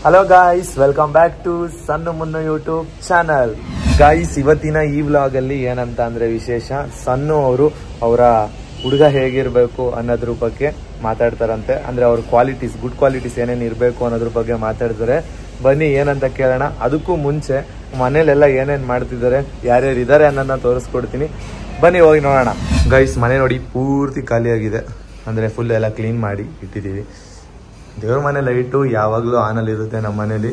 Hello guys, welcome back to ಸಣ್ಣ ಮುನ್ನು YouTube channel. Guys, ಇವತ್ತಿನ ಈ ವ್ಲಾಗ್ ಅಲ್ಲಿ ಏನಂತ ಅಂದ್ರೆ ವಿಶೇಷ, ಸನ್ನು ಅವರು ಅವರ ಹುಡುಗ ಹೇಗಿರ್ಬೇಕು ಅನ್ನೋದ್ರ ಬಗ್ಗೆ ಮಾತಾಡ್ತಾರಂತೆ. ಅಂದ್ರೆ ಅವ್ರ ಕ್ವಾಲಿಟೀಸ್, ಗುಡ್ ಕ್ವಾಲಿಟೀಸ್ ಏನೇನು ಇರಬೇಕು ಅನ್ನೋದ್ರ ಬಗ್ಗೆ ಮಾತಾಡ್ತಾರೆ. ಬನ್ನಿ ಏನಂತ ಕೇಳೋಣ. ಅದಕ್ಕೂ ಮುಂಚೆ ಮನೇಲೆಲ್ಲ ಏನೇನು ಮಾಡ್ತಿದ್ದಾರೆ, ಯಾರ್ಯಾರು ಇದ್ದಾರೆ ಅನ್ನೋದನ್ನ ತೋರಿಸ್ಕೊಡ್ತೀನಿ. ಬನ್ನಿ ಹೋಗಿ ನೋಡೋಣ. ಗೈಸ್, ಮನೆ ನೋಡಿ ಪೂರ್ತಿ ಖಾಲಿಯಾಗಿದೆ. ಅಂದರೆ ಫುಲ್ ಎಲ್ಲ ಕ್ಲೀನ್ ಮಾಡಿ ಇಟ್ಟಿದ್ದೀವಿ. ದೇವ್ರ ಮನೆ ಲೈಟು ಯಾವಾಗಲೂ ಆನಲ್ಲಿ ಇರುತ್ತೆ. ನಮ್ಮ ಮನೇಲಿ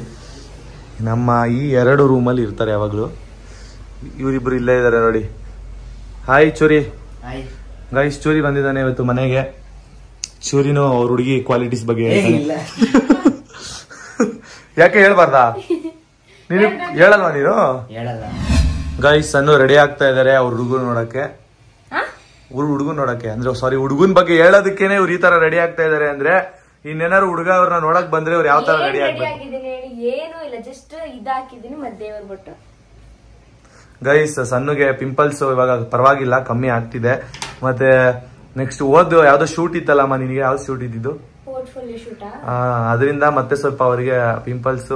ನಮ್ಮ ಈ 2 ರೂಮಲ್ಲಿ ಇರ್ತಾರೆ ಯಾವಾಗಲೂ. ಇವರಿಬ್ರು ಇಲ್ಲೇ ಇದ್ದಾರೆ ನೋಡಿ. ಹಾಯ್ ಚೂರಿ. ಗೈಸ್, ಚೂರಿ ಬಂದಿದ್ದಾನೆ ಇವತ್ತು ಮನೆಗೆ. ಚೂರಿನೂ ಅವ್ರ ಹುಡುಗಿ ಕ್ವಾಲಿಟೀಸ್ ಬಗ್ಗೆ ಯಾಕೆ ಹೇಳ್ಬಾರ್ದಾ? ನೀನು ಹೇಳಲ್ವಾ? ನೀನು ಗೈಸ್, ಸಣ್ಣ ರೆಡಿ ಆಗ್ತಾ ಇದಾರೆ ಅವ್ರ ಹುಡುಗನ್ ನೋಡಕ್ಕೆ. ಹುಡುಗನ್ ನೋಡಕ್ಕೆ ಅಂದ್ರೆ ಸಾರಿ, ಹುಡುಗನ್ ಬಗ್ಗೆ ಹೇಳೋದಕ್ಕೇನೆ ಇವ್ರು ಈ ತರ ರೆಡಿ ಆಗ್ತಾ ಇದಾರೆ. ಅಂದ್ರೆ ಇನ್ನೇನಾರು ಹುಡುಗ ಅವ್ರನ್ನ ನೋಡಕ್ ಬಂದ್ರೆ ಅವ್ರು ಯಾವ ತರ ರೆಡಿ ಆಗ್ಬೇಕು? ಏನು ಇಲ್ಲ, ಜಸ್ಟ್ ಇದಾಕಿದೀನಿ ಮಧ್ಯ ಬಿಟ್ಟು. ಗೈಸ್, ಸಣ್ಣಗೆ ಪಿಂಪಲ್ಸ್ ಇವಾಗ ಪರವಾಗಿಲ್ಲ, ಕಮ್ಮಿ ಆಗ್ತಿದೆ. ಮತ್ತೆ ನೆಕ್ಸ್ಟ್ ಯಾವ್ದೋ ಶೂಟ್ ಇತ್ತಲ್ಲಮ್ಮ ನಿನಗೆ? ಯಾವ್ದು ಶೂಟ್ ಇದ್ದಿದ್ದು? Portfolio shoot. ಅದರಿಂದ ಮತ್ತೆ ಸ್ವಲ್ಪ ಅವರಿಗೆ ಪಿಂಪಲ್ಸ್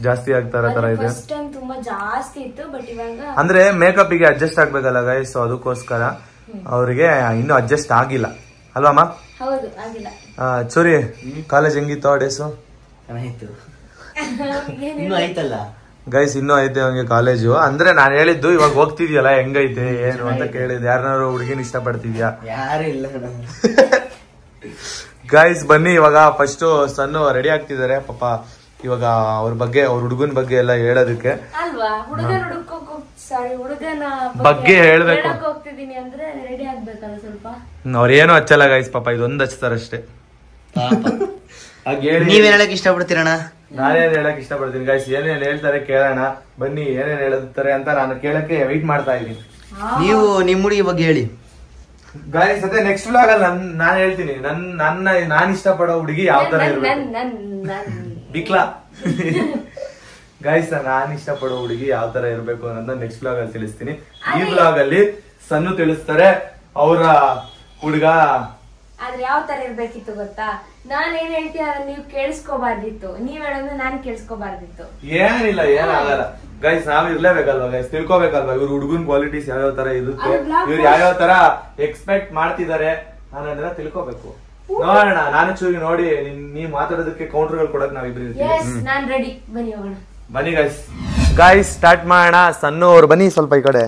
ಜಾಸ್ತಿ ಆಗ್ತಾ ಇರೋ ತರ ಇದೆ. ಫಸ್ಟ್ ಟೈಮ್ ತುಂಬಾ ಜಾಸ್ತಿ ಇತ್ತು, ಬಟ್ ಇವಾಗ ಅಂದ್ರೆ ಮೇಕಪ್ ಗೆ ಅಡ್ಜಸ್ಟ್ ಆಗ್ಬೇಕಲ್ಲ ಗೈಸ್, ಅದಕ್ಕೋಸ್ಕರ ಅವ್ರಿಗೆ ಇನ್ನೂ ಅಡ್ಜಸ್ಟ್ ಆಗಿಲ್ಲ ಅಲ್ವಮ್ಮ? ಹೌದು, ಆಗಿಲ್ಲ. ಚೂರಿ, ಕಾಲೇಜ್ ಹೆಂಗಿತ್ತು ಡೇಸು? ಇನ್ನು ಆಯ್ತಲ್ಲ ಗೈಸ್, ಇನ್ನೂ ಐತೆ ಅವನಿಗೆ ಕಾಲೇಜು. ಅಂದ್ರೆ ನಾನು ಹೇಳಿದ್ದು ಇವಾಗ ಹೋಗ್ತಿದ್ಯಲ್ಲ ಹೆಂಗೈತೆ ಏನು ಅಂತ ಕೇಳಿದ್. ಯಾರನ್ನಾರು ಹುಡುಗಿನ ಇಷ್ಟ ಪಡ್ತಿದ್ಯಾ? ಯಾರು ಇಲ್ಲ ಗೈಸ್, ಬನ್ನಿ ಇವಾಗ ಫಸ್ಟ್ ಸಣ್ಣ ರೆಡಿ ಆಗ್ತಿದ್ದಾರೆ ಪಾಪ. ಇವಾಗ ಅವ್ರ ಬಗ್ಗೆ, ಅವ್ರ ಹುಡುಗನ ಬಗ್ಗೆ ಎಲ್ಲ ಹೇಳೋದಕ್ಕೆ ಅಲ್ವಾ, ಹುಡುಗನ ಬಗ್ಗೆ ಹೇಳ್ಬೇಕು. ಹೋಗ್ತಿದೀನಿ ಅಂದ್ರೆ ರೆಡಿ ಆಗ್ಬೇಕಲ್ಲ ಸ್ವಲ್ಪ. ಅವ್ರೇನು ಹಚ್ಚಲ್ಲ ಗೈಸ್, ಪಾಪ ಇದೊಂದು ಹಚ್ತಾರಷ್ಟೇ. ನೀವ್ ಹೇಳಕ್ ಇಷ್ಟಪಡ್ತೀರಣ್ಣ? ನಾನೇನ್ ಹೇಳಕ್ ಇಷ್ಟಪಡ್ತೀನಿ ಗೈಸ್, ಏನೇನ್ ಹೇಳ್ತಾರೆ ಕೇಳೋಣ. ಬನ್ನಿ ಏನೇನ್ ಹೇಳ್ತಾರೆ ಅಂತ ನಾನು ಕೇಳಕ್ಕೆ ವೆಯ್ಟ್ ಮಾಡ್ತಾ ಇದ್ದೀನಿ. ನೀವು ನಿಮ್ ಹುಡುಗಿ ಬಗ್ಗೆ ಹೇಳಿ ಗೈಸ್. ಅದೇ ನೆಕ್ಸ್ಟ್ ವ್ಲಾಗ್ ಅಲ್ಲಿ ನಾನ್ ಹೇಳ್ತೀನಿ ನಾನ್ ಇಷ್ಟಪಡೋ ಹುಡುಗಿ ಯಾವ ತರ ಇರ್ಬೇಕು. ಬಿಕ್ಲಾ ಗೈಸ್, ನಾನ್ ಇಷ್ಟಪಡೋ ಹುಡುಗಿ ಯಾವ ತರ ಇರ್ಬೇಕು ಅನ್ನೋದನ್ನ ನೆಕ್ಸ್ಟ್ ವ್ಲಾಗ್ ಅಲ್ಲಿ ತಿಳಿಸ್ತೀನಿ. ಈ ವ್ಲಾಗ್ ಅಲ್ಲಿ ಸಣ್ಣ ತಿಳಿಸ್ತಾರೆ ಅವರ ಹುಡುಗ ಆದ್ರೆ ಯಾವ ತರ ಇರ್ಬೇಕಿತ್ತು ಗೊತ್ತಾ? ನಾನ್ ಏನ್ ಹೇಳ್ತೀನಿ ಅದನ್ನ ನೀವು ಕೇಳಿಸ್ಕೋಬಾರ್ದಿತ್ತು, ನೀವ್ ಹೇಳೋದನ್ನ ನಾನ್ ಕೇಳಿಸ್ಕೋಬಾರ್ದಿತ್ತು. ಏನಿಲ್ಲ, ಏನಾಗಲ್ಲ ಗೈಸ್. ನಾವ್ ಇರ್ಲೇಬೇಕಲ್ವಾ ಗೈಸ್, ತಿಳ್ಕೊಬೇಕಲ್ವಾ ಇವ್ರ ಹುಡುಗನ್ ಕ್ವಾಲಿಟೀಸ್ ಯಾವ್ಯಾವ ತರ ಇರುತ್ತೆ, ಇವ್ರು ಯಾವ್ಯಾವ ತರ ಎಕ್ಸ್ಪೆಕ್ಟ್ ಮಾಡ್ತಿದ್ದಾರೆ ಅನ್ನೋದನ್ನ ತಿಳ್ಕೊಬೇಕು. ನೋಡೋಣ. ನಾನು ಚೂರಿ ನೋಡಿ ನೀವ್ ಮಾತಾಡೋದಕ್ಕೆ ಕೌಂಟರ್ಗಳು ಕೊಡಕ್ ನಾವಿಬ್ರು ಇರ್ತೀವಿ. ನಾನ್ ರೆಡಿ, ಬನ್ನಿ ಹೋಗೋಣ. ಬನ್ನಿ ಗೈಸ್. ಗೈಸ್, ಸ್ಟಾರ್ಟ್ ಮಾಡೋಣ. ಸಣ್ಣ ಅವ್ರು ಬನ್ನಿ ಸ್ವಲ್ಪ ಈ ಕಡೆ.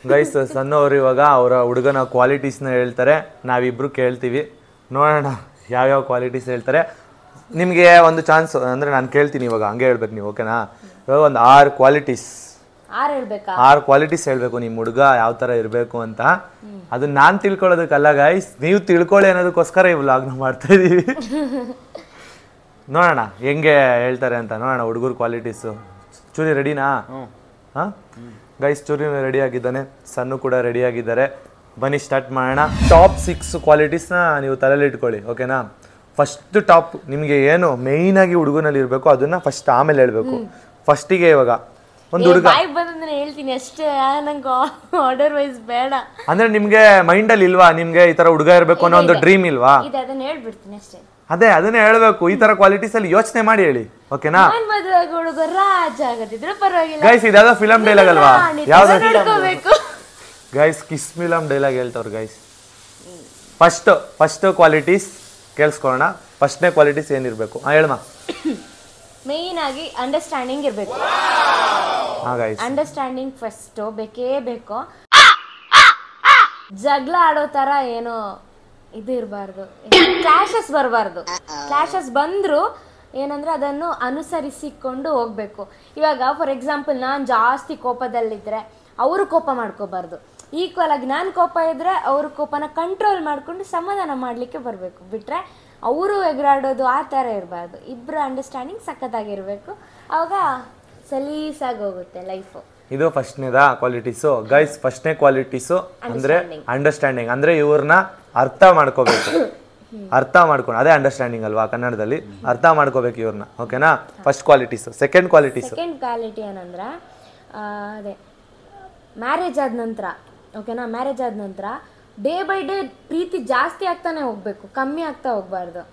ಗೈಸ್, ಸಣ್ಣ ಅವ್ರು ಇವಾಗ ಅವರ ಹುಡುಗನ ಕ್ವಾಲಿಟೀಸ್ನ ಹೇಳ್ತಾರೆ, ನಾವಿಬ್ರು ಕೇಳ್ತೀವಿ. ನೋಡೋಣ ಯಾವ್ಯಾವ ಕ್ವಾಲಿಟೀಸ್ ಹೇಳ್ತಾರೆ. ನಿಮಗೆ ಒಂದು ಚಾನ್ಸ್ ಅಂದ್ರೆ ನಾನು ಕೇಳ್ತೀನಿ ಇವಾಗ, ಹಂಗೆ ಹೇಳ್ಬೇಕು ನೀವು, ಓಕೆನಾ? ಇವಾಗ ಒಂದು 6 ಕ್ವಾಲಿಟೀಸ್ ಹೇಳ್ಬೇಕು ನಿಮ್ ಹುಡುಗ ಯಾವ ತರ ಇರ್ಬೇಕು ಅಂತ. ಅದು ನಾನ್ ತಿಳ್ಕೊಳ್ಳೋದಕ್ಕಲ್ಲ ಗೈಸ್, ನೀವು ತಿಳ್ಕೊಳ್ಳಿ ಅನ್ನೋದಕ್ಕೋಸ್ಕರ ಈ ವ್ಲಾಗ್ನ ಮಾಡ್ತಾ ಇದೀವಿ. ನೋಡೋಣ ಹೆಂಗೆ ಹೇಳ್ತಾರೆ ಅಂತ ನೋಡೋಣ. ಹುಡುಗರ ಕ್ವಾಲಿಟೀಸು. ಚೂರಿ ರೆಡಿನಾ? ಹಾ ಗೈಸ್, ಚೂರಿ ರೆಡಿ ಆಗಿದ್ದಾನೆ, ಸಣ್ಣ ಕೂಡ ರೆಡಿ ಆಗಿದ್ದಾರೆ. ಬನ್ನಿ ಸ್ಟಾರ್ಟ್ ಮಾಡೋಣ. ಟಾಪ್ 6 ಕ್ವಾಲಿಟೀಸ್ನ ನೀವು ತಲೆಯಲ್ಲಿ ಇಟ್ಕೊಳ್ಳಿ, ಓಕೆನಾ? ಫಸ್ಟ್ ಟಾಪ್ ನಿಮಗೆ ಏನು ಮೇಯ್ನ್ ಆಗಿ ಹುಡುಗನಲ್ಲಿ ಇರಬೇಕು ಅದನ್ನ ಫಸ್ಟ್ ಆಮೇಲೆ ಹೇಳ್ಬೇಕು. ಫಸ್ಟಿಗೆ ಇವಾಗ ಒಂದು ಹುಡುಗ ಹೇಳ್ತೀನಿ ಅಷ್ಟೇ, ನಂಗೆ ಆರ್ಡರ್ ವೈಸ್ ಬೇಡ. ಅಂದ್ರೆ ನಿಮ್ಗೆ ಮೈಂಡ್ ಅಲ್ಲಿ ಇಲ್ವಾ ನಿಮ್ಗೆ ಈ ತರ ಹುಡುಗ ಇರ್ಬೇಕು ಅನ್ನೋ ಒಂದು ಡ್ರೀಮ್ ಇಲ್ವಾ? ಅದನ್ನ ಹೇಳ್ಬಿಡ್ತೀನಿ ಅಷ್ಟೇ. ಅದೇ ಅದನ್ನೇ ಹೇಳ್ಬೇಕು. ಈ ತರ ಕ್ವಾಲಿಟೀಸ್ ಅಲ್ಲಿ ಯೋಚನೆ ಮಾಡಿ ಹೇಳಿ, ಓಕೆನಾ? ಹುಡುಗ ರಾಜ ಆಗದಿದ್ರೆ ಪರವಾಗಿಲ್ಲ. ಗೈಸ್, ಇದಾದ ಫಿಲಂ ಡೈಲಾಗ್ ಅಲ್ವಾ? ಯಾವ್ದು ಗೈಸ್? ಕಿಸ್ ಫಿಲಂ ಡೈಲಾಗ್ ಹೇಳ್ತವ್ರು ಗೈಸ್. ಫಸ್ಟ್ ಕ್ವಾಲಿಟೀಸ್ ಕೇಳಿಸ್ಕೊಳ್ಳೋಣ. ಫಸ್ಟ್ನೇ ಕ್ವಾಲಿಟೀಸ್ ಏನಿರ್ಬೇಕು ಹೇಳಮ್ಮ? ಮೇನ್ ಆಗಿ ಅಂಡರ್ಸ್ಟ್ಯಾಂಡಿಂಗ್ ಇರ್ಬೇಕು. ಅಂಡರ್ಸ್ಟ್ಯಾಂಡಿಂಗ್ ಫಸ್ಟ್ ಬೇಕೇ ಬೇಕು. ಜಗಳ ಆಡೋ ತರ ಏನೋ ಇದು ಇರಬಾರ್ದು, ಕ್ಲಾಶಸ್ ಬರಬಾರ್ದು. ಕ್ಲಾಶಸ್ ಬಂದ್ರು ಏನಂದ್ರೆ ಅದನ್ನು ಅನುಸರಿಸಿಕೊಂಡು ಹೋಗ್ಬೇಕು. ಇವಾಗ ಫಾರ್ ಎಕ್ಸಾಂಪಲ್ ನಾನು ಜಾಸ್ತಿ ಕೋಪದಲ್ಲಿದ್ರೆ ಅವರು ಕೋಪ ಮಾಡ್ಕೋಬಾರ್ದು. ಈಕ್ವಲ್ ಆಗಿ ನಾನು ಕೋಪ ಇದ್ರೆ ಅವ್ರ ಕೋಪನ ಕಂಟ್ರೋಲ್ ಮಾಡ್ಕೊಂಡು ಸಮಾಧಾನ ಮಾಡ್ಲಿಕ್ಕೆ ಬರಬೇಕು. ಬಿಟ್ರೆ ಅವರು ಎಗರಾಡೋದು ಆ ಥರ ಇರಬಾರ್ದು. ಇಬ್ಬರು ಅಂಡರ್ಸ್ಟ್ಯಾಂಡಿಂಗ್ ಸಖತ್ತಾಗಿರ್ಬೇಕು, ಅವಾಗ ಸಲೀಸಾಗಿ ಹೋಗುತ್ತೆ ಲೈಫು. ಇದು ಫಸ್ಟ್ನೇದ ಕ್ವಾಲಿಟೀಸು ಗೈಸ್. ಫಸ್ಟ್ನೇ ಕ್ವಾಲಿಟೀಸು ಅಂದ್ರೆ ಅಂಡರ್ಸ್ಟ್ಯಾಂಡಿಂಗ್. ಅಂದ್ರೆ ಇವ್ರನ್ನ ಅರ್ಥ ಮಾಡ್ಕೋಬೇಕು. ಅರ್ಥ ಮಾಡ್ಕೊಂಡು, ಅದೇ ಅಂಡರ್ಸ್ಟ್ಯಾಂಡಿಂಗ್ ಅಲ್ವಾ ಕನ್ನಡದಲ್ಲಿ? ಅರ್ಥ ಮಾಡ್ಕೋಬೇಕು ಇವ್ರನ್ನ, ಓಕೆನಾ? First qualities. ಸೆಕೆಂಡ್ ಕ್ವಾಲಿಟಿ ಏನಂದ್ರೆ ಅದೇ ಮ್ಯಾರೇಜ್ ಆದ ನಂತರ, ಓಕೆನಾ? ಮ್ಯಾರೇಜ್ ಆದ ನಂತರ ಡೇ ಬೈ ಡೇ ಪ್ರೀತಿ ಜಾಸ್ತಿ ಆಗ್ತಾನೆ ಹೋಗ್ಬೇಕು, ಕಮ್ಮಿ ಆಗ್ತಾ ಹೋಗ್ಬಾರ್ದು.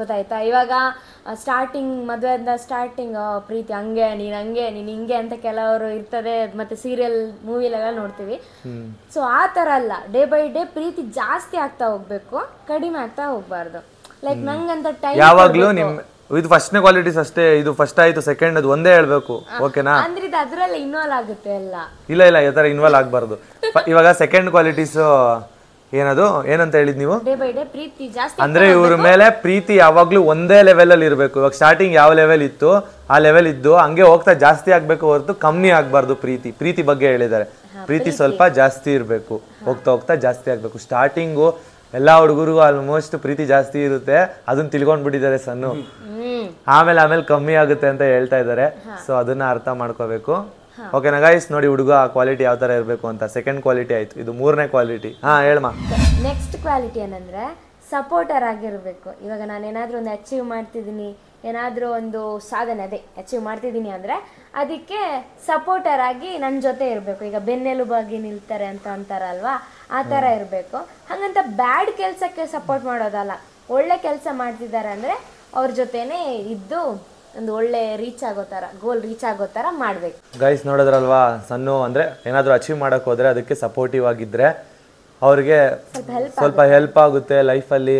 ಗೊತ್ತಾಯ್ತಾ? ಇವಾಗ ಸ್ಟಾರ್ಟಿಂಗ್ ಮದುವೆಯಿಂದ ಸ್ಟಾರ್ಟಿಂಗ್ ಪ್ರೀತಿ ಹಂಗೆ ನೀನು ಹಿಂಗೆ ಅಂತ ಕೆಲವರು ಇರ್ತದೆ, ಮತ್ತೆ ಸೀರಿಯಲ್ ಮೂವಿಲೆಲ್ಲ ನೋಡ್ತೀವಿ. ಸೊ ಆ ಥರ ಅಲ್ಲ, ಡೇ ಬೈ ಡೇ ಪ್ರೀತಿ ಜಾಸ್ತಿ ಆಗ್ತಾ ಹೋಗ್ಬೇಕು, ಕಡಿಮೆ ಆಗ್ತಾ ಹೋಗ್ಬಾರ್ದು. ಲೈಕ್ ನಂಗಂತ ಟೈಮ್ ಯಾವಾಗ್ಲೂ ಇದು ಫಸ್ಟ್ನೇ ಕ್ವಾಲಿಟೀಸ್ ಅಷ್ಟೇ, ಇದು ಫಸ್ಟ್ ಆಯ್ತು ಸೆಕೆಂಡ್ ಅದು ಒಂದೇ ಹೇಳ್ಬೇಕು, ಓಕೆನಾ? ಅಂದ್ರೆ ಇದು ಅದ್ರಲ್ಲಿ ಇನ್ವಾಲ್ವ್ ಆಗುತ್ತೆ ಎಲ್ಲ. ಇಲ್ಲ ಈ ತರ ಇನ್ವಾಲ್ವ್ ಆಗ್ಬಾರ್ದು. ಇವಾಗ ಸೆಕೆಂಡ್ ಕ್ವಾಲಿಟೀಸ್ ಏನಂತ ಹೇಳಿದ್ ನೀವು? ಡೇ ಬೈ ಡೇ ಪ್ರೀತಿ ಜಾಸ್ತಿ ಅಂದ್ರೆ ಇವ್ರ ಮೇಲೆ ಪ್ರೀತಿ ಯಾವಾಗ್ಲೂ ಒಂದೇ ಲೆವೆಲ್ ಅಲ್ಲಿ ಇರ್ಬೇಕು. ಇವಾಗ ಸ್ಟಾರ್ಟಿಂಗ್ ಯಾವ ಲೆವೆಲ್ ಇತ್ತು ಆ ಲೆವೆಲ್ ಇದ್ದು ಹಂಗೆ ಹೋಗ್ತಾ ಜಾಸ್ತಿ ಆಗ್ಬೇಕು ಹೊರತು ಕಮ್ಮಿ ಆಗ್ಬಾರ್ದು. ಪ್ರೀತಿ ಬಗ್ಗೆ ಹೇಳಿದ್ದಾರೆ, ಪ್ರೀತಿ ಸ್ವಲ್ಪ ಜಾಸ್ತಿ ಇರ್ಬೇಕು, ಹೋಗ್ತಾ ಜಾಸ್ತಿ ಆಗ್ಬೇಕು. ಸ್ಟಾರ್ಟಿಂಗು ಎಲ್ಲಾ ಹುಡುಗರಿಗೂ ಆಲ್ಮೋಸ್ಟ್ ಪ್ರೀತಿ ಜಾಸ್ತಿ ಇರುತ್ತೆ, ಅದನ್ನ ತಿಳ್ಕೊಂಡ್ಬಿಟ್ಟಿದ್ದಾರೆ ಸಣ್ಣ. ಆಮೇಲೆ ಕಮ್ಮಿ ಆಗುತ್ತೆ ಅಂತ ಹೇಳ್ತಾ ಇದ್ದಾರೆ. ಸೊ ಅದನ್ನ ಅರ್ಥ ಮಾಡ್ಕೋಬೇಕು. ಓಕೆನಾ ಗೈಸ್? ನೋಡಿ ಹುಡುಗ ಕ್ವಾಲಿಟಿ ಯಾವ ತರ ಇರ್ಬೇಕು ಅಂತ. ಸೆಕೆಂಡ್ ಕ್ವಾಲಿಟಿ ಆಯ್ತು, ಇದು ಮೂರನೇ ಕ್ವಾಲಿಟಿ. ಹೇಳಮ್ಮ. ನೆಕ್ಸ್ಟ್ ಕ್ವಾಲಿಟಿ ಏನಂದ್ರೆ ಸಪೋರ್ಟರ್ ಆಗಿರ್ಬೇಕು. ಇವಾಗ ನಾನು ಏನಾದ್ರೂ ಒಂದು ಅಚೀವ್ ಮಾಡ್ತಿದ್ದೀನಿ, ಏನಾದ್ರೂ ಒಂದು ಸಾಧನೆ ಅಚೀವ್ ಮಾಡ್ತಿದ್ದೀನಿ ಅಂದ್ರೆ ಅದಕ್ಕೆ ಸಪೋರ್ಟರ್ ಆಗಿ ನನ್ನ ಜೊತೆ ಇರಬೇಕು. ಈಗ ಬೆನ್ನೆಲುಬಾಗಿ ನಿಲ್ತಾರೆ ಅಂತ ಅಂತಾರಲ್ವಾ, ಆ ಥರ ಇರಬೇಕು. ಹಾಗಂತ ಬ್ಯಾಡ್ ಕೆಲಸಕ್ಕೆ ಸಪೋರ್ಟ್ ಮಾಡೋದಲ್ಲ, ಒಳ್ಳೆ ಕೆಲಸ ಮಾಡ್ತಿದ್ದಾರೆ ಅಂದ್ರೆ ಅವ್ರ ಜೊತೆನೆ ಇದ್ದು ಒಂದು ಒಳ್ಳೆ ಗೋಲ್ ರೀಚ್ ಆಗೋ ಥರ ಮಾಡ್ಬೇಕು. ಗೈಸ್ ನೋಡಿದ್ರಲ್ವಾ, ಸಣ್ಣ ಅಂದ್ರೆ ಏನಾದರೂ ಅಚೀವ್ ಮಾಡಕ್ ಹೋದ್ರೆ ಅದಕ್ಕೆ ಸಪೋರ್ಟಿವ್ ಆಗಿದ್ರೆ ಅವ್ರಿಗೆ ಸ್ವಲ್ಪ ಹೆಲ್ಪ್ ಆಗುತ್ತೆ ಲೈಫಲ್ಲಿ.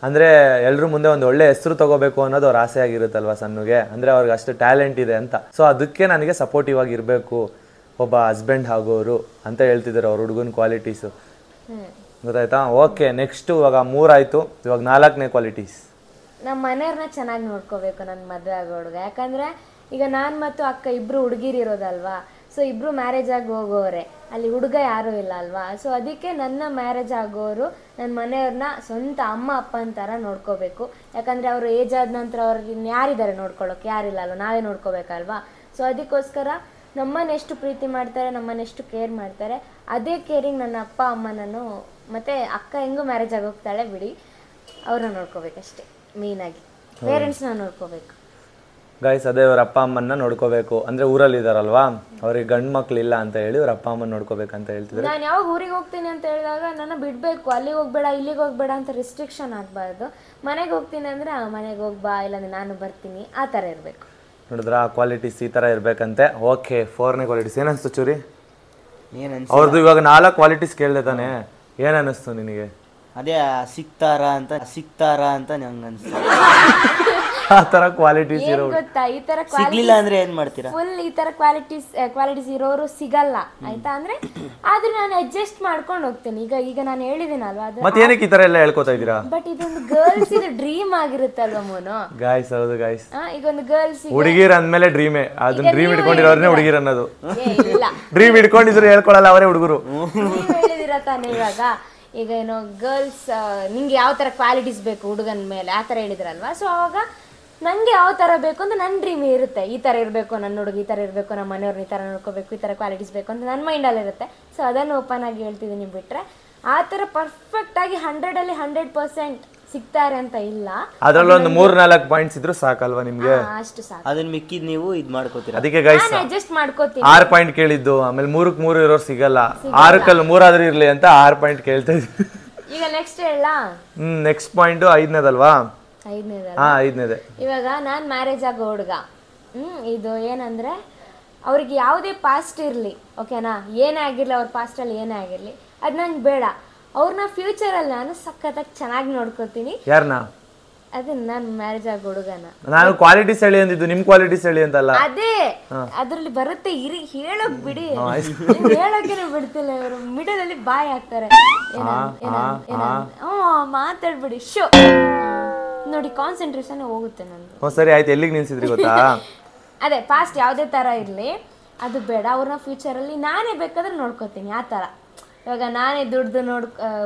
ಅಂದ್ರೆ ಎಲ್ರು ಮುಂದೆ ಒಂದು ಒಳ್ಳೆ ಹೆಸರು ತಗೋಬೇಕು ಅನ್ನೋದು ಅವ್ರ ಆಸೆ ಆಗಿರುತ್ತಲ್ವಾ ಸಣ್ಣಗೆ, ಅಂದ್ರೆ ಅವ್ರಿಗೆ ಅಷ್ಟು ಟ್ಯಾಲೆಂಟ್ ಇದೆ ಅಂತ. ಸೊ ಅದಕ್ಕೆ ನನಗೆ ಸಪೋರ್ಟಿವ್ ಆಗಿರ್ಬೇಕು ಒಬ್ಬ ಹಸ್ಬೆಂಡ್ ಆಗೋರು ಅಂತ ಹೇಳ್ತಿದ್ದಾರೆ ಅವ್ರ ಹುಡುಗನ ಕ್ವಾಲಿಟೀಸು. ಗೊತ್ತಾಯ್ತಾ? ಓಕೆ, ನೆಕ್ಸ್ಟ್ ಇವಾಗ 3 ಆಯ್ತು, ಇವಾಗ 4ನೇ ಕ್ವಾಲಿಟೀಸ್. ನಮ್ಮ ಮನೆಯವ್ರನ್ನ ಚೆನ್ನಾಗಿ ನೋಡ್ಕೋಬೇಕು ನನ್ನ ಮದುವೆ ಆಗೋ ಹುಡುಗ. ಯಾಕಂದ್ರೆ ಈಗ ನಾನು ಮತ್ತು ಅಕ್ಕ ಇಬ್ರು ಹುಡುಗಿರಿರೋದಲ್ವಾ, ಸೊ ಇಬ್ರು ಮ್ಯಾರೇಜ್ ಆಗಿ ಹೋಗೋರೆ, ಅಲ್ಲಿ ಹುಡುಗ ಯಾರೂ ಇಲ್ಲ ಅಲ್ವಾ. ಸೊ ಅದಕ್ಕೆ ನನ್ನ ಮ್ಯಾರೇಜ್ ಆಗೋರು ನನ್ನ ಮನೆಯವ್ರನ್ನ ಸ್ವಂತ ಅಮ್ಮ ಅಪ್ಪನ ಥರ ನೋಡ್ಕೋಬೇಕು. ಯಾಕಂದರೆ ಅವರು ಏಜ್ ಆದ ನಂತರ ಅವ್ರಿಗೆ ಯಾರಿದ್ದಾರೆ ನೋಡ್ಕೊಳ್ಳೋಕೆ? ಯಾರಿಲ್ಲ ಅಲ್ವ, ನಾವೇ ನೋಡ್ಕೋಬೇಕಲ್ವಾ. ಸೊ ಅದಕ್ಕೋಸ್ಕರ ನಮ್ಮನ್ನೆಷ್ಟು ಪ್ರೀತಿ ಮಾಡ್ತಾರೆ, ನಮ್ಮನ್ನೆಷ್ಟು ಕೇರ್ ಮಾಡ್ತಾರೆ, ಅದೇ ಕೇರಿಂಗ್ ನನ್ನ ಅಪ್ಪ ಅಮ್ಮನೂ ಮತ್ತು ಅಕ್ಕ ಹೆಂಗೂ ಮ್ಯಾರೇಜ್ ಆಗಿ ಹೋಗ್ತಾಳೆ ಬಿಡಿ, ಅವ್ರನ್ನ ನೋಡ್ಕೋಬೇಕಷ್ಟೇ. ಮೇಯ್ನಾಗಿ ಪೇರೆಂಟ್ಸ್ನ ನೋಡ್ಕೋಬೇಕು ಗೈಸ್. ಅದೇ ಅವ್ರ ಅಪ್ಪ ಅಮ್ಮನ್ನ ನೋಡ್ಕೋಬೇಕು. ಅಂದ್ರೆ ಊರಲ್ಲಿ ಇದಾರಲ್ವಾ, ಅವ್ರಿಗೆ ಗಂಡು ಮಕ್ಳು ಇಲ್ಲ ಅಂತ ಹೇಳಿ ಅವ್ರ ಅಪ್ಪ ಅಮ್ಮನ ನೋಡ್ಕೋಬೇಕಂತ ಹೇಳ್ತಿದ್ರು. ನಾನು ಯಾವಾಗ ಊರಿಗೆ ಹೋಗ್ತೀನಿ ಅಂತ ಹೇಳಿದಾಗ ನನ್ನ ಬಿಡಬೇಕು, ಅಲ್ಲಿಗೆ ಹೋಗ್ಬೇಡ ಇಲ್ಲಿಗೆ ಹೋಗ್ಬೇಡ ಅಂತ ರಿಸ್ಟ್ರಿಕ್ಷನ್ ಆಗಬಾರ್ದು. ಮನೆಗೆ ಹೋಗ್ತೀನಿ ಅಂದರೆ ಮನೆಗೆ ಹೋಗ್ಬಾ, ಇಲ್ಲಾಂದ್ರೆ ನಾನು ಬರ್ತೀನಿ, ಆ ಥರ ಇರಬೇಕು. ನೋಡಿದ್ರ ಆ ಕ್ವಾಲಿಟೀಸ್ ಈ ಥರ ಇರ್ಬೇಕಂತೆ. ಓಕೆ, 4ನೇ ಕ್ವಾಲಿಟೀಸ್ ಏನನ್ಸ್ತು ಚೂರಿ? ಅವ್ರದ್ದು ಇವಾಗ 4 ಕ್ವಾಲಿಟೀಸ್ ಕೇಳಿದೆ ತಾನೆ, ಏನನ್ನಿಸ್ತು ನಿನಗೆ? ಅದೇ ಸಿಗ್ತಾರ ಅಂತ ನಂಗೆ ಅನ್ಸ್ತು. ಆ ತರ ಕ್ವಾಲಿಟೀಸ್ ಇರೋ ಗೊತ್ತಾ, ಈ ತರ ಸಿಗ್ಲಿಲ್ಲ ಅಂದ್ರೆ ಏನ್ ಮಾಡ್ತೀರಾ? ಫುಲ್ ಈ ತರ ಕ್ವಾಲಿಟೀಸ್ ಇರೋರು ಸಿಗಲ್ಲ ಆಯ್ತಾ. ಅಂದ್ರೆ ಆದ್ರೆ ನಾನು ಅಡ್ಜಸ್ಟ್ ಮಾಡ್ಕೊಂಡು ಹೋಗ್ತೇನೆ. ಈಗ ನಾನು ಹೇಳಿದಿನಲ್ವಾ, ಮತ್ತೆ ಏನಕ್ಕೆ ಈ ತರ ಎಲ್ಲ ಹೇಳ್ಕೊತಾ ಇದೀರಾ? ಬಟ್ ಇದೊಂದು ಗರ್ಲ್ಸ್ ಇದು ಡ್ರೀಮ್ ಆಗಿರುತ್ತಲ್ವಾ ಮೋನು. ಗಾಯ್ಸ್ ಹೌದು ಗಾಯ್ಸ್, ಈಗ ಒಂದು ಗರ್ಲ್ಸ್ ಹುಡುಗಿರ ಅಂದ್ಮೇಲೆ ಡ್ರೀಮೇ, ಅದನ್ನ ಡ್ರೀಮ್ ಇಟ್ಕೊಂಡಿರೋರ್ನೇ ಹುಡುಗಿರ ಅನ್ನೋದು. ಇಲ್ಲ, ಡ್ರೀಮ್ ಇಟ್ಕೊಂಡಿದ್ರು ಹೇಳ್ಕೊಳಲ್ಲ, ಅವರೇ ಹುಡುಗರು. ಹೇಳಿದಿರ ತಾನೆ ಇವಾಗ. ಈಗ ಏನೋ ಗರ್ಲ್ಸ್ ನಿಂಗೆ ಯಾವ ಥರ ಕ್ವಾಲಿಟೀಸ್ ಬೇಕು ಹುಡುಗನ ಮೇಲೆ ಆ ಥರ ಹೇಳಿದ್ರಲ್ವಾ. ಸೊ ಅವಾಗ ನನಗೆ ಯಾವ ಥರ ಬೇಕು ಅಂತ ನನ್ನ ಡ್ರೀಮ್ ಇರುತ್ತೆ. ಈ ಥರ ಇರಬೇಕು ನನ್ನ ಹುಡುಗ, ಈ ಥರ ಇರಬೇಕು, ನಮ್ಮ ಮನೆಯವ್ರನ್ನ ಈ ಥರ ನೋಡ್ಕೋಬೇಕು, ಈ ಥರ ಕ್ವಾಲಿಟೀಸ್ ಬೇಕು ಅಂತ ನನ್ನ ಮೈಂಡಲ್ಲಿರುತ್ತೆ. ಸೊ ಅದನ್ನು ಓಪನ್ ಆಗಿ ಹೇಳ್ತಿದ್ದೀನಿ. ಬಿಟ್ಟರೆ ಆ ಥರ ಪರ್ಫೆಕ್ಟಾಗಿ 100ಅಲ್ಲಿ 100% ಸಿಗ್ತಾರೆ ಅಂತ ಇಲ್ಲ. ಅದರಲ್ಲಿ ಒಂದು 3-4 ಪಾಯಿಂಟ್ಸ್ ಇದ್ರು ಸಾಕಲ್ವಾ ನಿಮ್ಗೆ? ಅಷ್ಟು ಸಾಕು. ಅದನ್ನ ಮಿಕ್ಕಿದ್ ನೀವು ಇದು ಮಾಡ್ಕೋತೀರಾ. ಅದಕ್ಕೆ ಗೈಸ್ ಅಡ್ಜಸ್ಟ್ ಮಾಡ್ಕೋತೀನಿ. 6 ಪಾಯಿಂಟ್ ಕೇಳಿದ್ದು, ಆಮೇಲೆ 3ಕ್ಕೆ 3 ಇರೋರು ಸಿಗಲ್ಲ, 6ಕ್ಕಲ್ಲಿ 3 ಆದ್ರೂ ಇರ್ಲಿ ಅಂತ 6 ಪಾಯಿಂಟ್ ಕೇಳ್ತಾ ಇದ್ವಿ. ಈಗ ನೆಕ್ಸ್ಟ್ ಹೇಳ. ನೆಕ್ಸ್ಟ್ ಪಾಯಿಂಟ್ 5ನೇದಲ್ವಾ? 5ನೇದೇ. ಇವಾಗ ನಾನು ಮ್ಯಾರೇಜ್ ಆಗೋ ಹುಡುಗ, ಇದು ಏನಂದ್ರೆ ಅವ್ರಿಗೆ ಯಾವುದೇ ಪಾಸ್ಟ್ ಇರಲಿ, ಓಕೆನಾ, ಏನೇ ಆಗಿರಲಿ, ಅವ್ರ ಪಾಸ್ಟಲ್ಲಿ ಏನೇ ಆಗಿರಲಿ, ಅದು ನಂಗೆ ಬೇಡ. ಅವ್ರನ್ನ ಫ್ಯೂಚರಲ್ಲಿ ನಾನು ಸಖತ್ತಾಗಿ ಚೆನ್ನಾಗಿ ನೋಡ್ಕೋತೀನಿ. ಯಾರನ್ನ? ಅದೇ ನಾನು ಮ್ಯಾರೇಜ್ ಆಗೋ ಹುಡುಗನ. ನಾನು ಕ್ವಾಲಿಟೀಸ್ ಹೇಳಿ ಅಂದಿದ್ದು, ನಿಮ್ ಕ್ವಾಲಿಟೀಸ್ ಹೇಳಿ ಅಂತಲ್ಲ. ಅದೇ ಅದ್ರಲ್ಲಿ ಬರುತ್ತೆ, ಹೇಳೋಕ್ ಬಿಡಿ, ಹೇಳೋಕೆ ಬಿಡ್ತಿಲ್ಲ ಇವರು. ಮಿಡಲಲ್ಲಿ ಬಾಯ್ ಹಾಕ್ತಾರೆ, ಮಾತಾಡ್ಬಿಡಿ. ಶೋ ನೋಡಿ, ಕಾನ್ಸಂಟ್ರೇಷನ್ ಹೋಗುತ್ತೆ ನಂದು. ಸರಿ ಆಯ್ತು, ಎಲ್ಲಿಗೆ ನಿಲ್ಸಿದ್ರಿ ಗೊತ್ತಾ? ಅದೇ ಪಾಸ್ಟ್ ಯಾವುದೇ ಥರ ಇರಲಿ ಅದು ಬೇಡ. ಅವ್ರನ್ನ ಫ್ಯೂಚರಲ್ಲಿ ನಾನೇ ಬೇಕಾದ್ರೆ ನೋಡ್ಕೋತೀನಿ ಆ ಥರ. ಇವಾಗ ನಾನೇ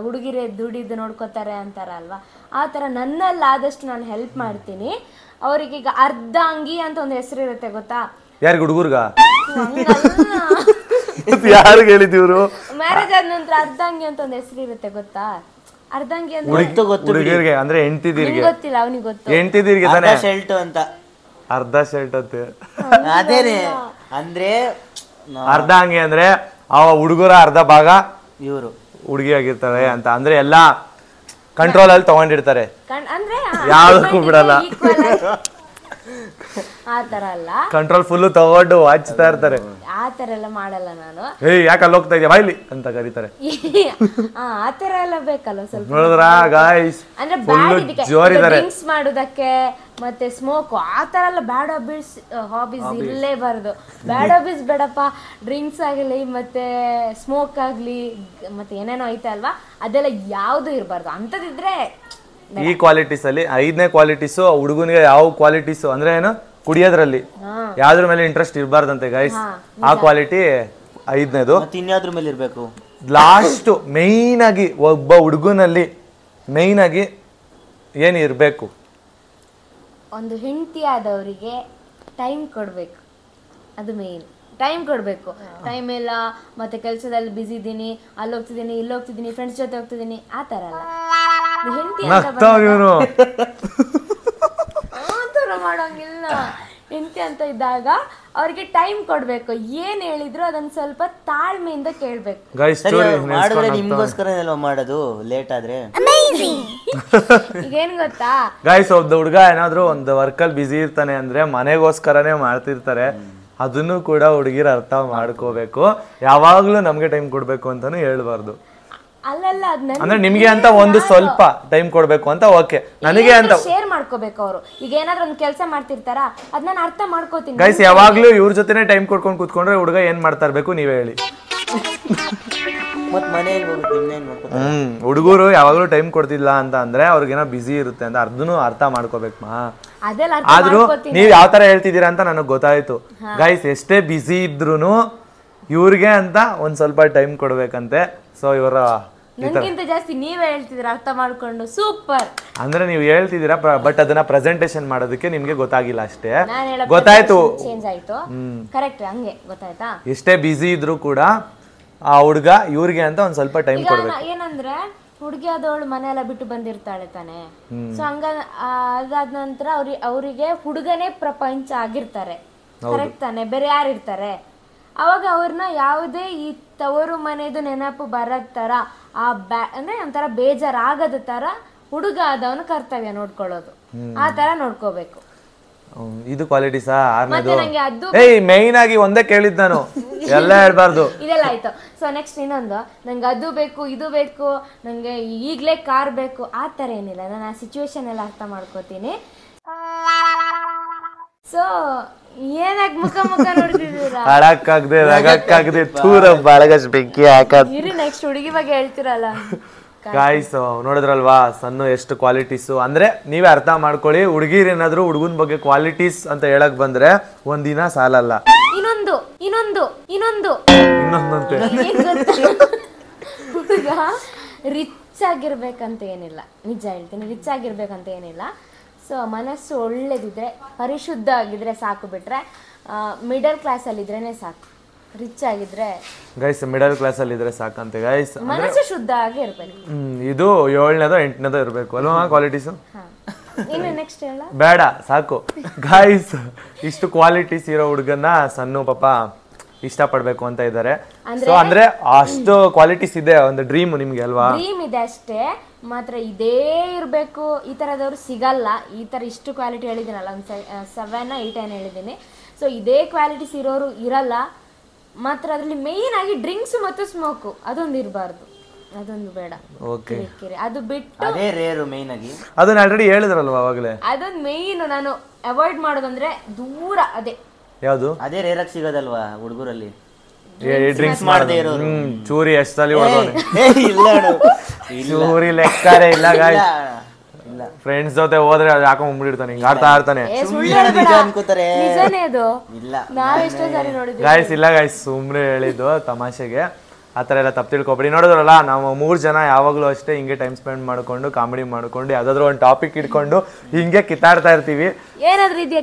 ಹುಡುಗಿರೇ ದುಡಿದು ನೋಡ್ಕೋತಾರೆ ಅಂತಾರಲ್ವಾ, ಆ ಥರ ನನ್ನಲ್ಲಾದಷ್ಟು ನಾನು ಹೆಲ್ಪ್ ಮಾಡ್ತೀನಿ. ಅವ್ರಿಗೀಗ ಅರ್ಧಾಂಗಿ ಅಂತ ಒಂದು ಹೆಸರು ಇರುತ್ತೆ ಗೊತ್ತಾ? ಯಾರಿಗೆ? ಹುಡುಗರ್ಗ? ಯಾರಿಗೆ ಹೇಳಿದಿವ್ರು? ಮ್ಯಾರೇಜ್ ಆದ ನಂತರ ಅರ್ಧಾಂಗಿ ಅಂತ ಒಂದು ಹೆಸರು ಇರುತ್ತೆ ಗೊತ್ತಾ? ಅರ್ಧಾಂಗಿ ಅಂದ್ರೆ ಹುಡುಗರಿಗೆ ಅಂದ್ರೆ ಹೆಂಡತಿದಿರಿಗೆ ಗೊತ್ತಿಲ್ಲ, ಅವನಿಗೆ ಗೊತ್ತು. ಹೆಂಡತಿದಿರಿಗೆ ತಾನೇ ಶೆಲ್ಟ್ ಅಂತ. ಅರ್ಧ ಶರ್ಟ್ ಅಂತ ಅದೇನೆ ಅಂದ್ರೆ ಅರ್ಧಾಂಗಿ ಅಂದ್ರೆ ಅವ ಹುಡುಗರ ಅರ್ಧ ಭಾಗ ಇವರು ಹುಡುಗಿ ಆಗಿರ್ತಾರೆ ಅಂತ. ಅಂದ್ರೆ ಎಲ್ಲಾ ಕಂಟ್ರೋಲ್ ಅಲ್ಲಿ ತಗೊಂಡಿರ್ತಾರೆ, ಅಂದ್ರೆ ಯಾವ್ದಕ್ಕೂ ಬಿಡಲ್ಲ. ಆ ತರ ಅಲ್ಲ, ಕಂಟ್ರೋಲ್ ಫುಲ್ ತಗೊಂಡು ಹಚ್ತಾ ಇರ್ತಾರೆ. ಆ ತರ ಎಲ್ಲ ಮಾಡಲ್ಲ ನಾನು. ಯಾಕೆ ಅಲ್ಲಿ ಹೋಗ್ತಾ ಇದೆಯಾ ಬಾಯ್ಲಿ ಅಂತ ಕರೀತಾರೆ. ಆ ತರ ಎಲ್ಲ ಬೇಕಲ್ಲ ಸ್ವಲ್ಪ. ನೋಡಿದ್ರಾ ಗಾಯ್ಸ್, ಅಂದ್ರೆ ಬ್ಯಾಡ್ ಇದಕ್ಕೆ ಡ್ರಿಂಕ್ಸ್ ಮಾಡೋದಕ್ಕೆ ಮತ್ತೆ ಸ್ಮೋಕ್ ಆ ತರ ಎಲ್ಲ ಬ್ಯಾಡ್ ಹಾಬೀಸ್ ಇರಲೇಬಾರ್ದು. ಬ್ಯಾಡ್ ಹಾಬೀಸ್ ಬೇಡಪ್ಪ, ಡ್ರಿಂಕ್ಸ್ ಆಗಲಿ ಮತ್ತೆ ಸ್ಮೋಕ್ ಆಗ್ಲಿ ಮತ್ತೆ ಏನೇನೋ ಐತೆ ಅಲ್ವಾ, ಅದೆಲ್ಲ ಯಾವ್ದು ಇರಬಾರ್ದು. ಅಂತದಿದ್ರೆ ಈ ಕ್ವಾಲಿಟೀಸ್ ಅಲ್ಲಿ 5ನೇ ಕ್ವಾಲಿಟೀಸು ಹುಡುಗನಿಗೆ ಯಾವ ಕ್ವಾಲಿಟೀಸು ಅಂದ್ರೆ ಏನು, ಕುಡಿಯೋದ್ರಲ್ಲಿ ಯಾವ್ದ್ರ ಮೇಲೆ ಇಂಟ್ರೆಸ್ಟ್ ಇರಬಾರ್ದಂತೆ ಗೈಸ್. ಆ ಕ್ವಾಲಿಟಿ 5ನೇದು. ಇನ್ಯಾವ್ದ್ರ ಮೇಲೆ ಇರ್ಬೇಕು? ಲಾಸ್ಟ್ ಮೇಯ್ನ್ ಆಗಿ ಒಬ್ಬ ಹುಡುಗನಲ್ಲಿ ಮೇಯ್ನ್ ಆಗಿ ಏನ್ ಇರ್ಬೇಕು, ಒಂದು ಹೆಂಡತಿ ಆದವರಿಗೆ ಟೈಮ್ ಕೊಡ್ಬೇಕು. ಅದು ಮೇನ್, ಟೈಮ್ ಕೊಡ್ಬೇಕು. ಟೈಮ್ ಇಲ್ಲ, ಮತ್ತೆ ಕೆಲಸದಲ್ಲಿ ಬಿಸಿ ಇದ್ದೀನಿ, ಅಲ್ಲಿ ಹೋಗ್ತಿದ್ದೀನಿ, ಇಲ್ಲಿ ಹೋಗ್ತಿದ್ದೀನಿ, ಫ್ರೆಂಡ್ಸ್ ಜೊತೆ ಹೋಗ್ತಿದ್ದೀನಿ, ಆ ತರ ಅಲ್ಲ. ಹೆಂಡತಿ ಮಾಡೋಂಗಿಲ್ಲ. ಹೆಂಡತಿ ಅಂತ ಇದ್ದಾಗ ಅವ್ರಿಗೆ ಟೈಮ್ ಕೊಡ್ಬೇಕು. ಏನ್ ಹೇಳಿದ್ರು ಅದನ್ನ ಸ್ವಲ್ಪ ತಾಳ್ಮೆಯಿಂದ ಕೇಳ್ಬೇಕು. ಮಾಡಿದ್ರೆ ನಿಮ್ಗೋಸ್ಕರ ಮಾಡೋದು, ಲೇಟ್ ಆದ್ರೆ ಈಗ ಏನ್ ಗೊತ್ತಾ ಗೈಸ್, ಒಬ್ಬ ಹುಡುಗ ಏನಾದ್ರು ಒಂದು ವರ್ಕಲ್ಲಿ ಬಿಸಿ ಇರ್ತಾನೆ ಅಂದ್ರೆ ಮನೆಗೋಸ್ಕರನೇ ಮಾಡ್ತಿರ್ತಾರೆ. ಅದನ್ನು ಕೂಡ ಹುಡುಗಿರ ಅರ್ಥ ಮಾಡ್ಕೋಬೇಕು. ಯಾವಾಗ್ಲೂ ನಮ್ಗೆ ಟೈಮ್ ಕೊಡ್ಬೇಕು ಅಂತಾನು ಹೇಳ್ಬಾರ್ದು. ಅಲ್ಲಲ್ಲ, ಅಂದ್ರೆ ನಿಮ್ಗೆ ಅಂತ ಒಂದು ಸ್ವಲ್ಪ ಟೈಮ್ ಕೊಡ್ಬೇಕು ಅಂತ ಓಕೆ, ನನಗೆ ಅಂತ ಶೇರ್ ಮಾಡ್ಕೋಬೇಕು. ಅವರು ಈಗ ಏನಾದ್ರು ಒಂದು ಕೆಲಸ ಮಾಡ್ತಿರ್ತಾರ, ಅದ್ ನಾನು ಅರ್ಥ ಮಾಡ್ಕೋತೀನಿ. ಗೈಸ್, ಯಾವಾಗ್ಲೂ ಇವ್ರ ಜೊತೆನೆ ಟೈಮ್ ಕೊಡ್ಕೊಂಡು ಕೂತ್ಕೊಂಡ್ರೆ ಹುಡುಗ ಏನ್ ಮಾಡ್ತಾ ಇರ್ಬೇಕು ನೀವೇ ಹೇಳಿ. ಹುಡುಗರು ಯಾವಾಗ್ಲೂ ಟೈಮ್ ಕೊಡ್ತಿಲ್ಲ ಅಂತ ಅಂದ್ರೆ ಅವ್ರಿಗೇನೋ ಬಿಸಿ ಇರುತ್ತೆ ಅಂತ ಅದನ್ನು ಅರ್ಥ ಮಾಡ್ಕೋಬೇಕು. ಆದ್ರೂ ನೀವ್ ಯಾವ ತರ ಹೇಳ್ತಿದ್ದೀರಾ ಅಂತ ನನಗ್ ಗೊತ್ತಾಯ್ತು. ಗೈಸ್, ಎಷ್ಟೇ ಬಿಸಿ ಇದ್ರೂನು ಇವ್ರಿಗೆ ಅಂತ ಒಂದ್ ಸ್ವಲ್ಪ ಟೈಮ್ ಕೊಡ್ಬೇಕಂತೆ. ಸೊ ಇವರ ನನಗಿಂತ ಜಾಸ್ತಿ ನೀವೇ ಹೇಳ್ತಿದ್ದೀರಾ ಅರ್ಥ ಮಾಡ್ಕೊಂಡು. ಸೂಪರ್. ಅಂದ್ರೆ ನೀವು ಹೇಳ್ತಿದ್ದೀರಾ, ಬಟ್ ಅದನ್ನ ಪ್ರೆಸೆಂಟೇಶನ್ ಮಾಡೋದಕ್ಕೆ ನಿಮ್ಗೆ ಗೊತ್ತಾಗಿಲ್ಲ ಅಷ್ಟೇ. ಗೊತ್ತಾಯ್ತು, ಚೇಂಜ್ ಆಯ್ತು. ಕರೆಕ್ಟ್, ಹಂಗೆ ಗೊತ್ತಾಯ್ತಾ. ಎಷ್ಟೇ ಬಿಸಿ ಇದ್ರು ಕೂಡ ಆ ಹುಡುಗ ಇವ್ರಿಗೆ ಅಂತ ಒಂದ್ ಸ್ವಲ್ಪ ಟೈಮ್ ಕೊಡ್ಬೇಕು. ಏನಂದ್ರೆ ಹುಡುಗಿ ಆದವಳು ಮನೆ ಎಲ್ಲ ಬಿಟ್ಟು ಬಂದಿರ್ತಾಳೆ ತಾನೆ. ಸೊ ಹಂಗ ಅದಾದ ನಂತರ ಅವರಿಗೆ ಹುಡುಗನೇ ಪ್ರಪಂಚ ಆಗಿರ್ತಾರೆ. ಕರೆಕ್ಟ್ ತಾನೆ, ಬೇರೆ ಯಾರು ಇರ್ತಾರೆ ಅವಾಗ? ಅವ್ರನ್ನ ಯಾವುದೇ ಈ ತವರು ಮನೆದು ನೆನಪು ಬರೋದ್ ತರ ಅಂದ್ರೆ ಒಂಥರ ಬೇಜಾರಾಗದ ತರ ಹುಡುಗ ಆದವನು ಕರ್ತವ್ಯ ನೋಡ್ಕೊಳ್ಳೋದು, ಆ ತರ ನೋಡ್ಕೋಬೇಕು. ಇದು ಕ್ವಾಲಿಟೀಸಾ? ಮೈನ್ ಆಗಿ ಒಂದೇ ಕೇಳಿದ್ ನಾನು, ಎಲ್ಲ ಹೇಳ್ಬಾರ್ದು. ಇದೆಲ್ಲ ಆಯ್ತು. ಸೊ ನೆಕ್ಸ್ಟ್ ಇನ್ನೊಂದು, ನಂಗೆ ಅದು ಬೇಕು, ಇದು ಬೇಕು, ನಂಗೆ ಈಗ್ಲೇ ಕಾರ್ ಬೇಕು, ಆ ತರ ಏನಿಲ್ಲ. ನಾನು ಆ ಸಿಚುವೇಶನ್ ಎಲ್ಲ ಅರ್ಥ ಮಾಡ್ಕೋತೀನಿ. ಸೊ ಏನಾಗ್ ಮುಖ ನೋಡ್ತಿದ್ದೀರಾ? ನೆಕ್ಸ್ಟ್ ಹುಡುಗಿ ಬಗ್ಗೆ ಹೇಳ್ತಿರಲ್ಲ ಗಾಯ್ಸ್, ನೋಡಿದ್ರಲ್ವಾ ಸಣ್ಣ ಎಷ್ಟು ಕ್ವಾಲಿಟೀಸು ಅಂದ್ರೆ ನೀವೇ ಅರ್ಥ ಮಾಡ್ಕೊಳ್ಳಿ. ಹುಡುಗಿರ್ ಏನಾದ್ರು ಹುಡುಗನ್ ಬಗ್ಗೆ ಕ್ವಾಲಿಟೀಸ್ ಅಂತ ಹೇಳಕ್ ಬಂದ್ರೆ ಒಂದಿನ ಸಾಲಲ್ಲ. ಇನ್ನೊಂದಂತೆ ಹುಡುಗ ರಿಚ್ ಆಗಿರ್ಬೇಕಂತ ಏನಿಲ್ಲ, ನಿಜ ಹೇಳ್ತೀನಿ, ರಿಚ್ ಆಗಿರ್ಬೇಕಂತ ಏನಿಲ್ಲ. ಸೊ ಮನಸ್ಸು ಒಳ್ಳೇದಿದ್ರೆ, ಪರಿಶುದ್ಧ ಆಗಿದ್ರೆ ಸಾಕು. ಬಿಟ್ರೆ ಮಿಡಲ್ ಕ್ಲಾಸ್ ಅಲ್ಲಿ ಇದ್ರೇನೆ ಸಾಕು. ರಿಚ್ ಆಗಿದ್ರೆ ಗೈಸ್, ಮಿಡಲ್ ಕ್ಲಾಸ್ ಅಲ್ಲಿ ಇದ್ರೆ ಸಾಕಂತೆ ಗೈಸ್. ಮನಸ್ಸು ಶುದ್ಧ ಆಗಿ ಇರ್ಬೇಕು. ಇದು 7ನೇದೋ 8ನೇದೋ ಇರ್ಬೇಕು ಅಲ್ವಾ ಕ್ವಾಲಿಟೀಸ್? ಇನ್ನು ನೆಕ್ಸ್ಟ್ ಹೇಳ ಬೇಡ, ಸಾಕು ಗೈಸ್. ಇಷ್ಟು ಕ್ವಾಲಿಟೀಸ್ ಇರೋ ಹುಡುಗನ್ನ ಸಣ್ಣ ಪಾಪ ಇಷ್ಟಪಡ್ಬೇಕು ಅಂತ ಇದ್ದಾರೆ. ಸೊ ಅಂದ್ರೆ ಅಷ್ಟು ಕ್ವಾಲಿಟೀಸ್ ಇದೆ, ಒಂದು ಡ್ರೀಮ್ ನಿಮ್ಗೆ ಅಲ್ವಾ? ಡ್ರೀಮ್ ಇದೆ ಅಷ್ಟೇ, ಮಾತ್ರ ಇದೇ ಇರಬೇಕು ಈ ತರದವ್ರು ಸಿಗಲ್ಲ. ಈ ತರ ಇಷ್ಟು ಕ್ವಾಲಿಟಿ ಹೇಳಿದ್ದೀನಲ್ಲ, ಒಂದು 7 8 ಏನು ಹೇಳಿದ್ದೀನಿ. ಸೊ ಇದೇ ಕ್ವಾಲಿಟೀಸ್ ಇರೋರು ಇರಲ್ಲ. ಮಾತ್ರ ಅದ್ರಲ್ಲಿ ಮೇಯ್ನ್ ಆಗಿ ಡ್ರಿಂಕ್ಸ್ ಮತ್ತು ಸ್ಮೋಕು ಅದೊಂದು ಇರಬಾರ್ದು, ಅದೊಂದು ಬೇಡ. ಅದು ಬಿಟ್ಟು ಅದೇ ರೇರು ಮೇಯ್ನ್ ಆಗಿ. ಅದನ್ನ ಆಲ್ರೆಡಿ ಹೇಳಿದ್ರಲ್ವಾ ಅವಾಗಲೇ. ಅದೊಂದು ಮೇಯ್ನ್ ನಾನು ಅವಾಯ್ಡ್ ಮಾಡೋದಂದ್ರೆ ದೂರ. ಅದೇ ಯಾವುದು? ಅದೇ ರೇರಾಗಿ ಸಿಗೋದಲ್ವಾ ಹುಡುಗರಲ್ಲಿ, ಡ್ರಿಂಕ್ಸ್ ಮಾಡದೆ ಇರೋರು. ಚೂರಿ ಎಷ್ಟು ಸಲ ಹೊಡೆದವನೆ, ಚೂರಿ ಲೆಕ್ಕರೇ ಇಲ್ಲ ಗಾಯ್ಸ್. ಫ್ರೆಂಡ್ಸ್ ಜೊತೆ ಹೋದ್ರೆ ಯಾಕೋ ಮುಂಬಿಡ್ತಾನೆ, ಹಿಂಗ ಆಡ್ತಾ ಇರ್ತಾನೆ. ಗಾಯ್ಸ್ ಇಲ್ಲ ಗಾಯ್ಸ್, ಸುಮ್ನೆ ಹೇಳಿದ್ದು ತಮಾಷೆಗೆ, ಆತರ ಎಲ್ಲ ತಪ್ಪು ತಿಳ್ಕೊಬೇಡಿ. ನೋಡಿದ್ರಲ್ಲ, ನಾವು 3 ಜನ ಯಾವಾಗ್ಲೂ ಅಷ್ಟೇ ಹಿಂಗೆ ಟೈಮ್ ಸ್ಪೆಂಡ್ ಮಾಡ್ಕೊಂಡು ಕಾಮಿಡಿ ಮಾಡ್ಕೊಂಡು ಯಾವ್ದಾದ್ರು ಒಂದು ಟಾಪಿಕ್ ಇಟ್ಕೊಂಡು ಹಿಂಗೆ ಕಿತ್ತಾಡ್ತಾ ಇರ್ತೀವಿ,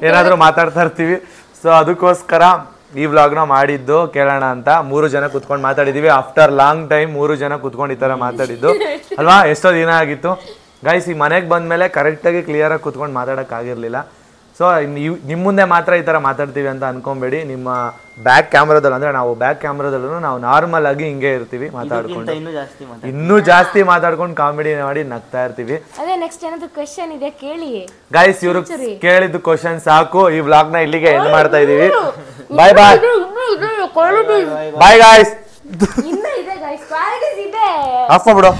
ಏನಾದ್ರು ಮಾತಾಡ್ತಾ ಇರ್ತೀವಿ. ಸೊ ಅದಕ್ಕೋಸ್ಕರ ಈ ವ್ಲಾಗ್ನ ಮಾಡಿದ್ದು ಕೇಳೋಣ ಅಂತ 3 ಜನ ಕುತ್ಕೊಂಡು ಮಾತಾಡಿದೀವಿ. ಆಫ್ಟರ್ ಲಾಂಗ್ ಟೈಮ್ 3 ಜನ ಕುತ್ಕೊಂಡು ಈ ತರ ಮಾತಾಡಿದ್ದು ಅಲ್ವಾ? ಎಷ್ಟೋ ದಿನ ಆಗಿತ್ತು ಗೈಸ್. ಈ ಮನೆಗೆ ಬಂದ್ಮೇಲೆ ಕರೆಕ್ಟಾಗಿ ಕ್ಲಿಯರಾಗಿ ಕುತ್ಕೊಂಡು ಮಾತಾಡೋಕ್ಕಾಗಿರ್ಲಿಲ್ಲ. ಸೊ ನಿಮ್ಮ ಮುಂದೆ ಮಾತ್ರ ಈ ತರ ಮಾತಾಡ್ತೀವಿ ಅಂತ ಅನ್ಕೊಂಬೇಡಿ. ನಿಮ್ಮ ಬ್ಯಾಕ್ ಕ್ಯಾಮ್ರಾದಲ್ಲಿ ಅಂದ್ರೆ ನಾವು ಬ್ಯಾಕ್ ಕ್ಯಾಮ್ರಾದಲ್ಲೂ ನಾವು ನಾರ್ಮಲ್ ಆಗಿ ಹಿಂಗೆ ಇರ್ತೀವಿ ಮಾತಾಡ್ಕೊಂಡು, ಇನ್ನೂ ಜಾಸ್ತಿ ಮಾತಾಡ್ಕೊಂಡು ಕಾಮಿಡಿ ಮಾಡಿ ನಗ್ತಾ ಇರ್ತೀವಿ. ಅದೇ ನೆಕ್ಸ್ಟ್ ಏನಾದ್ರು ಕ್ವೆಶ್ಚನ್ ಇದೆ ಕೇಳಿ ಗೈಸ್. ಇವ್ರು ಕೇಳಿದ್ದು ಕ್ವಶನ್ ಸಾಕು. ಈ ವ್ಲಾಗ್ ನ ಇಲ್ಲಿಗೆ ಎಂಡ್ ಮಾಡ್ತಾ ಇದೀವಿ. ಬಾಯ್ ಬಾಯ್ ಬಾಯ್ ಗಾಯ್ಸ್. ಇನ್ನ ಇದೆ ಗೈಸ್, ಕ್ವಾಲಿಟೀಸ್ ಇದೆ. ಆಫ್ ಮಾಡ್ಬಿಡು.